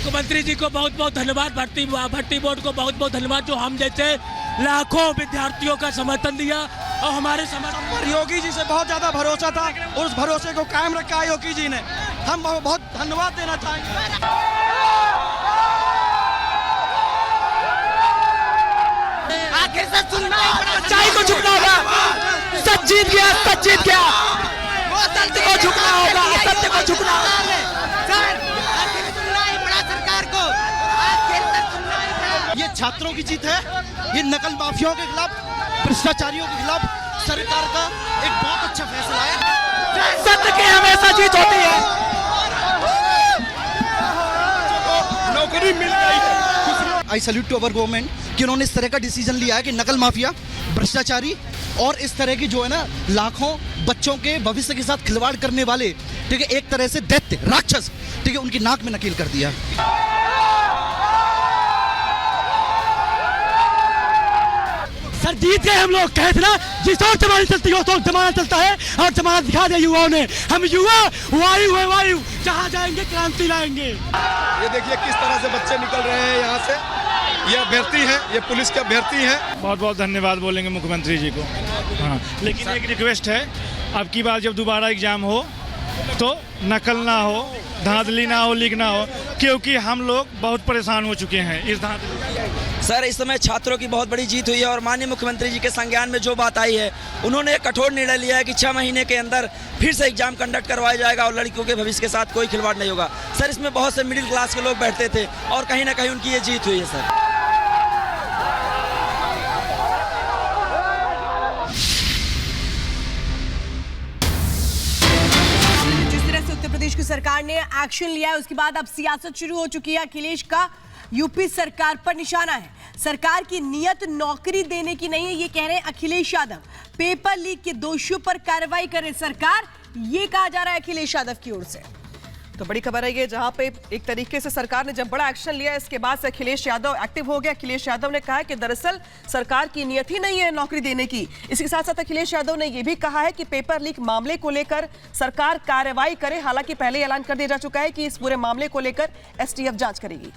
मुख्यमंत्री जी को बहुत बहुत धन्यवाद, भर्ती बोर्ड को बहुत बहुत धन्यवाद, जो हम जैसे लाखों विद्यार्थियों का समर्थन दिया और हमारे समर्थन पर योगी जी से बहुत ज्यादा भरोसा था और उस भरोसे को कायम रखा योगी जी ने। हम बहुत धन्यवाद देना चाहेंगे। आखिर से सुनना ही पड़ा, सच्चाई को झुकना होगा। सच जीत गया, सच जीत गया। सत्य को झुकना होगा, सत्य को झुकना होगा। आखिर सुनना ही पड़ा सरकार को, आखिर से सुनना ही पड़ा। ये छात्रों की जीत है, ये नकल माफियाओं के खिलाफ, भ्रष्टाचारियों के खिलाफ सरकार का एक बहुत अच्छा फैसला है। सत्य की हमेशा जीत होती है। नौकरी मिल गई है। I salute to our government कि उन्होंने इस तरह का डिसीजन लिया है कि नकल माफिया, भ्रष्टाचारी और इस तरह की जो है ना लाखों बच्चों के भविष्य के साथ खिलवाड़ करने वाले, ठीक है, एक तरह से दैत्य राक्षस, ठीक है, उनकी नाक में नकील कर दिया। सर जीत गए हम लोग। कहते ना जिस और जमाना चलती हो तो जमाना चलता है और जमाना दिखा दिया युवाओं ने। हम युवा वायु है, वायु जहाँ जाएंगे क्रांति लाएंगे। ये देखिए किस तरह से बच्चे निकल रहे हैं यहाँ से। ये अभ्यर्थी है, ये पुलिस के अभ्यर्थी है। बहुत बहुत धन्यवाद बोलेंगे मुख्यमंत्री जी को। हाँ, लेकिन एक रिक्वेस्ट है, अब की बार जब दोबारा एग्जाम हो तो नकल ना हो, धांधली ना हो, लीक ना हो, क्योंकि हम लोग बहुत परेशान हो चुके हैं इस धांधली। सर इस समय छात्रों की बहुत बड़ी जीत हुई है और माननीय मुख्यमंत्री जी के संज्ञान में जो बात आई है, उन्होंने एक कठोर निर्णय लिया है कि 6 महीने के अंदर फिर से एग्जाम कंडक्ट करवाया जाएगा और लड़कियों के भविष्य के साथ कोई खिलवाड़ नहीं होगा। सर इसमें बहुत से मिडिल क्लास के लोग बैठते थे और कहीं ना कहीं उनकी ये जीत हुई है। सर उत्तर प्रदेश की सरकार ने एक्शन लिया है, उसके बाद अब सियासत शुरू हो चुकी है। अखिलेश का यूपी सरकार पर निशाना है। सरकार की नीयत नौकरी देने की नहीं है, ये कह रहे हैं अखिलेश यादव। पेपर लीक के दोषियों पर कार्रवाई करे सरकार, ये कहा जा रहा है अखिलेश यादव की ओर से। तो बड़ी खबर है ये, जहां पे एक तरीके से सरकार ने जब बड़ा एक्शन लिया, इसके बाद से अखिलेश यादव एक्टिव हो गया। अखिलेश यादव ने कहा है कि दरअसल सरकार की नियत ही नहीं है नौकरी देने की। इसके साथ साथ अखिलेश यादव ने यह भी कहा है कि पेपर लीक मामले को लेकर सरकार कार्रवाई करे। हालांकि पहले ऐलान कर दिया जा चुका है कि इस पूरे मामले को लेकर एसटीएफ जांच करेगी।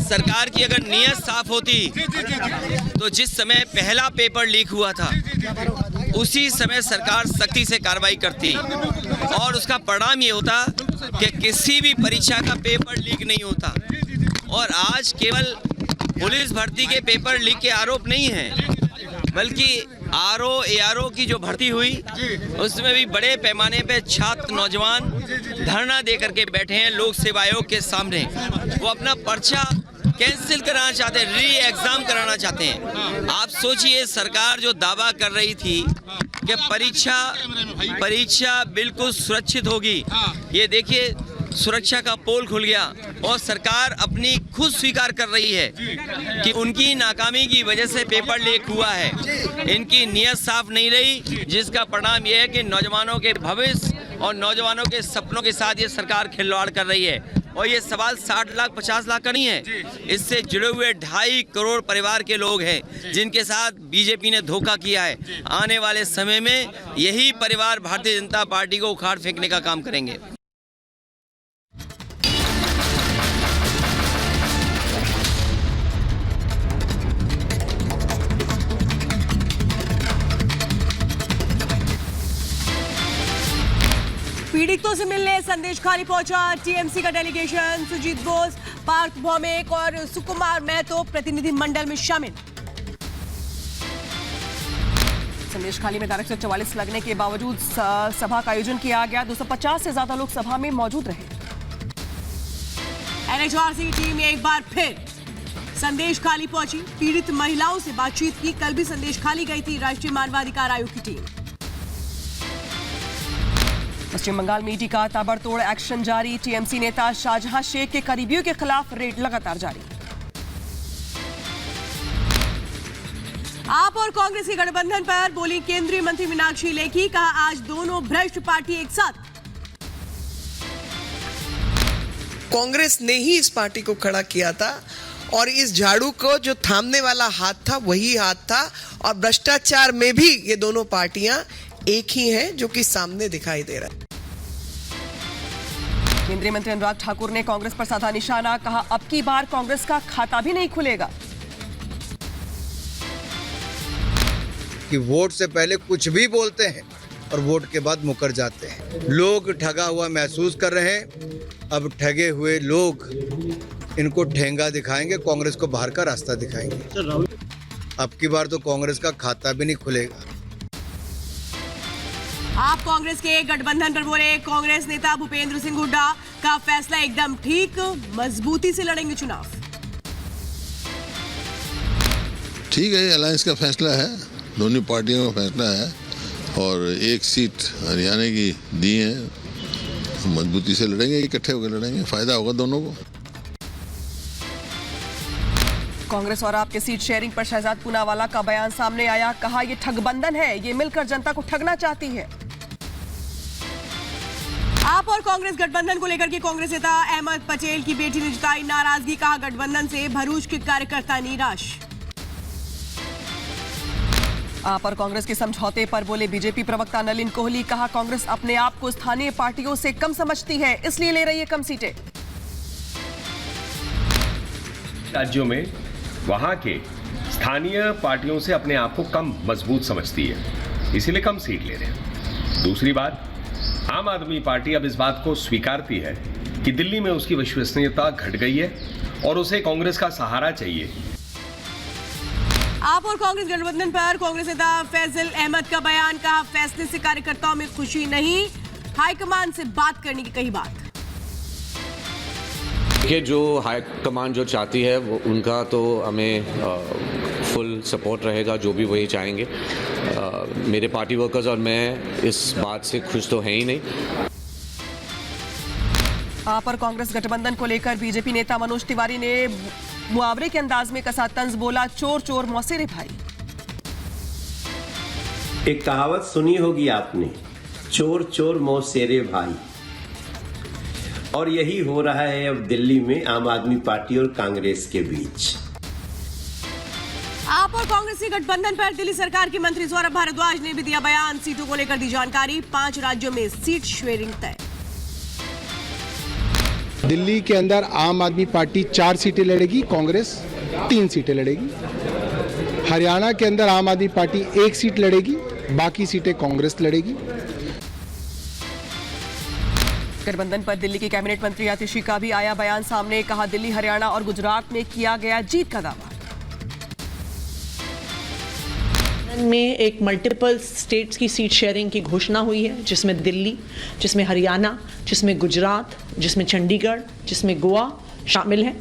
सरकार की अगर नीयत साफ होती तो जिस समय पहला पेपर लीक हुआ था उसी समय सरकार सख्ती से कार्रवाई करती और उसका परिणाम ये होता कि किसी भी परीक्षा का पेपर लीक नहीं होता। और आज केवल पुलिस भर्ती के पेपर लीक के आरोप नहीं हैं, बल्कि ARO की जो भर्ती हुई उसमें भी बड़े पैमाने पे छात्र नौजवान धरना दे करके बैठे हैं लोक सेवा आयोग के सामने। वो अपना पर्चा कैंसिल कराना चाहते हैं, री एग्जाम कराना चाहते हैं। आप सोचिए, सरकार जो दावा कर रही थी कि परीक्षा बिल्कुल सुरक्षित होगी, ये देखिए सुरक्षा का पोल खुल गया और सरकार अपनी खुद स्वीकार कर रही है कि उनकी नाकामी की वजह से पेपर लीक हुआ है। इनकी नीयत साफ नहीं रही, जिसका परिणाम यह है कि नौजवानों के भविष्य और नौजवानों के सपनों के साथ ये सरकार खिलवाड़ कर रही है। और ये सवाल 60 लाख 50 लाख का नहीं है, इससे जुड़े हुए 2.5 करोड़ परिवार के लोग हैं जिनके साथ बीजेपी ने धोखा किया है। आने वाले समय में यही परिवार भारतीय जनता पार्टी को उखाड़ फेंकने का काम करेंगे। पीड़ितों से मिलने संदेश खाली पहुंचा टीएमसी का डेलीगेशन। सुजीत बोस, पार्थ भौमिक और सुकुमार महतो प्रतिनिधि मंडल में शामिल। संदेश खाली में 144 लगने के बावजूद सभा का आयोजन किया गया। 250 से ज्यादा लोग सभा में मौजूद रहे। एनएचआरसी की टीम एक बार फिर संदेश खाली पहुंची, पीड़ित महिलाओं से बातचीत की। कल भी संदेश खाली गई थी राष्ट्रीय मानवाधिकार आयोग की टीम। पश्चिम बंगाल में ईडी का ताबड़तोड़ एक्शन जारी। टीएमसी नेता शाहजहां शेख के करीबियों के खिलाफ रेड लगातार जारी। आप और कांग्रेस के गठबंधन पर बोली केंद्रीय मंत्री मीनाक्षी लेखी, कहा आज दोनों भ्रष्ट पार्टी एक साथ। कांग्रेस ने ही इस पार्टी को खड़ा किया था और इस झाड़ू को जो थामने वाला हाथ था वही हाथ था। और भ्रष्टाचार में भी ये दोनों पार्टियां एक ही हैं, जो कि सामने दिखाई दे रहा है। केंद्रीय मंत्री अनुराग ठाकुर ने कांग्रेस पर साधा निशाना, कहा अब की बार कांग्रेस का खाता भी नहीं खुलेगा। कि वोट से पहले कुछ भी बोलते हैं और वोट के बाद मुकर जाते हैं। लोग ठगा हुआ महसूस कर रहे हैं। अब ठगे हुए लोग इनको ठेंगा दिखाएंगे, कांग्रेस को बाहर का रास्ता दिखाएंगे। अब की बार तो कांग्रेस का खाता भी नहीं खुलेगा। आप कांग्रेस के गठबंधन पर बोले कांग्रेस नेता भूपेंद्र सिंह हुड्डा का फैसला एकदम ठीक, मजबूती से लड़ेंगे चुनाव। ठीक है, अलायंस का फैसला है, दोनों पार्टियों का फैसला है और एक सीट हरियाणा की दी है, मजबूती से लड़ेंगे, इकट्ठे होकर लड़ेंगे, फायदा होगा दोनों को। कांग्रेस और आपके सीट शेयरिंग पर शहजाद पूनावाला का बयान सामने आया, कहा यह ठगबंधन है, ये मिलकर जनता को ठगना चाहती है। आप और कांग्रेस गठबंधन को लेकर के कांग्रेस नेता अहमद पटेल की बेटी ने जताई नाराजगी, कहा गठबंधन से भरूच के कार्यकर्ता निराश। आप और कांग्रेस के समझौते पर बोले बीजेपी प्रवक्ता नलिन कोहली, कहा कांग्रेस अपने आप को स्थानीय पार्टियों से कम समझती है, इसलिए ले रही है कम सीटें। राज्यों में वहां के स्थानीय पार्टियों से अपने आप को कम मजबूत समझती है, इसीलिए कम सीट ले रहे हैं। दूसरी बात, आम आदमी पार्टी अब इस बात को स्वीकारती है कि दिल्ली में उसकी विश्वसनीयता घट गई है और उसे कांग्रेस का सहारा चाहिए। आप और कांग्रेस गठबंधन पर कांग्रेस नेता फैजल अहमद का बयान, कहा फैसले से कार्यकर्ताओं में खुशी नहीं, हाईकमान से बात करने की कही बात। कि जो हाईकमान जो चाहती है वो उनका तो हमें फुल सपोर्ट रहेगा, जो भी वही चाहेंगे। मेरे पार्टी वर्कर्स और मैं इस बात से खुश तो हैं ही नहीं। आप और कांग्रेस गठबंधन को लेकर बीजेपी नेता मनोज तिवारी ने मुहावरे के अंदाज में कसा तंज, बोला चोर चोर मौसेरे भाई। एक कहावत सुनी होगी आपने, चोर चोर मौसेरे भाई, और यही हो रहा है अब दिल्ली में आम आदमी पार्टी और कांग्रेस के बीच। आप और कांग्रेस के गठबंधन पर दिल्ली सरकार के मंत्री सौरभ भारद्वाज ने भी दिया बयान, सीटों को लेकर दी जानकारी, 5 राज्यों में सीट शेयरिंग तय। दिल्ली के अंदर आम आदमी पार्टी 4 सीटें लड़ेगी, कांग्रेस 3 सीटें लड़ेगी। हरियाणा के अंदर आम आदमी पार्टी 1 सीट लड़ेगी, बाकी सीटें कांग्रेस लड़ेगी। गठबंधन पर दिल्ली के कैबिनेट मंत्री आतिशी का भी आया बयान सामने, कहा दिल्ली, हरियाणा और गुजरात में किया गया जीत का दावा। में एक मल्टीपल स्टेट्स की सीट शेयरिंग की घोषणा हुई है, जिसमें दिल्ली, जिसमें हरियाणा, जिसमें गुजरात, जिसमें चंडीगढ़, जिसमें गोवा शामिल है।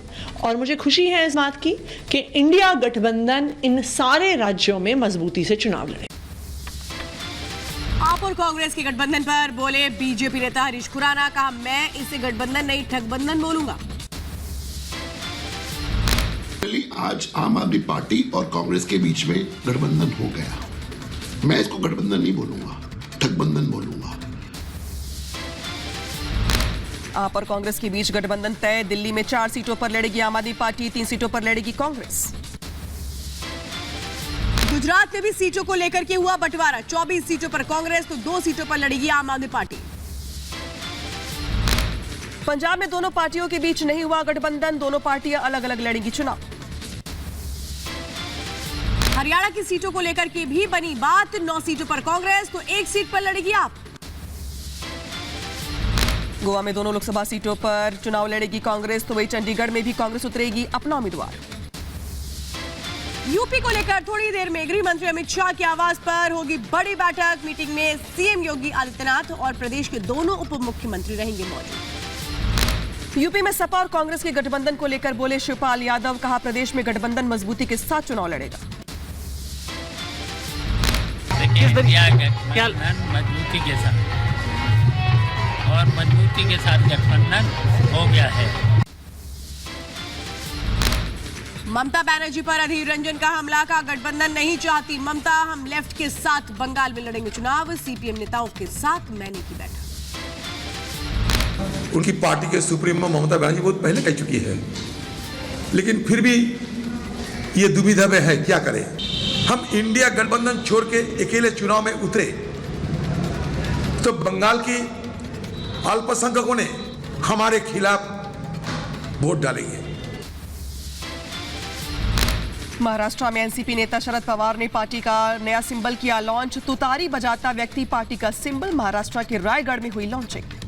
और मुझे खुशी है इस बात की कि इंडिया गठबंधन इन सारे राज्यों में मजबूती से चुनाव लड़े। आप और कांग्रेस के गठबंधन पर बोले बीजेपी नेता हरीश खुराना, कहा मैं इसे गठबंधन नहीं ठगबंधन बोलूंगा। आज आम आदमी पार्टी और कांग्रेस के बीच में गठबंधन हो गया, मैं इसको गठबंधन नहीं बोलूंगा, ठगबंधन बोलूंगा। आप और कांग्रेस के बीच गठबंधन तय, दिल्ली में 4 सीटों पर लड़ेगी आम आदमी पार्टी, 3 सीटों पर लड़ेगी कांग्रेस। गुजरात में भी सीटों को लेकर के हुआ बंटवारा, 24 सीटों पर कांग्रेस तो 2 सीटों पर लड़ेगी आम आदमी पार्टी। पंजाब में दोनों पार्टियों के बीच नहीं हुआ गठबंधन, दोनों पार्टियां अलग अलग लड़ेंगी चुनाव। हरियाणा की सीटों को लेकर के भी बनी बात, 9 सीटों पर कांग्रेस तो 1 सीट पर लड़ेगी आप। गोवा में दोनों लोकसभा सीटों पर चुनाव लड़ेगी कांग्रेस, तो वही चंडीगढ़ में भी कांग्रेस उतरेगी अपना उम्मीदवार। यूपी को लेकर थोड़ी देर में गृह मंत्री अमित शाह के आवास पर होगी बड़ी बैठक, मीटिंग में सीएम योगी आदित्यनाथ और प्रदेश के दोनों उप मुख्यमंत्री रहेंगे मौजूद। यूपी में सपा और कांग्रेस के गठबंधन को लेकर बोले शिवपाल यादव, कहा प्रदेश में गठबंधन मजबूती के साथ चुनाव लड़ेगा। मजबूती के साथ और मजबूती के साथ गठबंधन हो गया है। ममता बनर्जी पर अधीर रंजन का हमला, का गठबंधन नहीं चाहती ममता, हम लेफ्ट के साथ बंगाल में लड़ेंगे चुनाव, सीपीएम नेताओं के साथ मैंने की बैठक। उनकी पार्टी के सुप्रीमो ममता बनर्जी बहुत पहले कह चुकी है, लेकिन फिर भी ये दुविधा में है, क्या करें। हम इंडिया गठबंधन छोड़ के अकेले चुनाव में उतरे तो बंगाल की अल्पसंख्यकों ने हमारे खिलाफ वोट डालेंगे। महाराष्ट्र में एनसीपी नेता शरद पवार ने पार्टी का नया सिंबल किया लॉन्च। तुतारी बजाता व्यक्ति पार्टी का सिंबल। महाराष्ट्र के रायगढ़ में हुई लॉन्चिंग।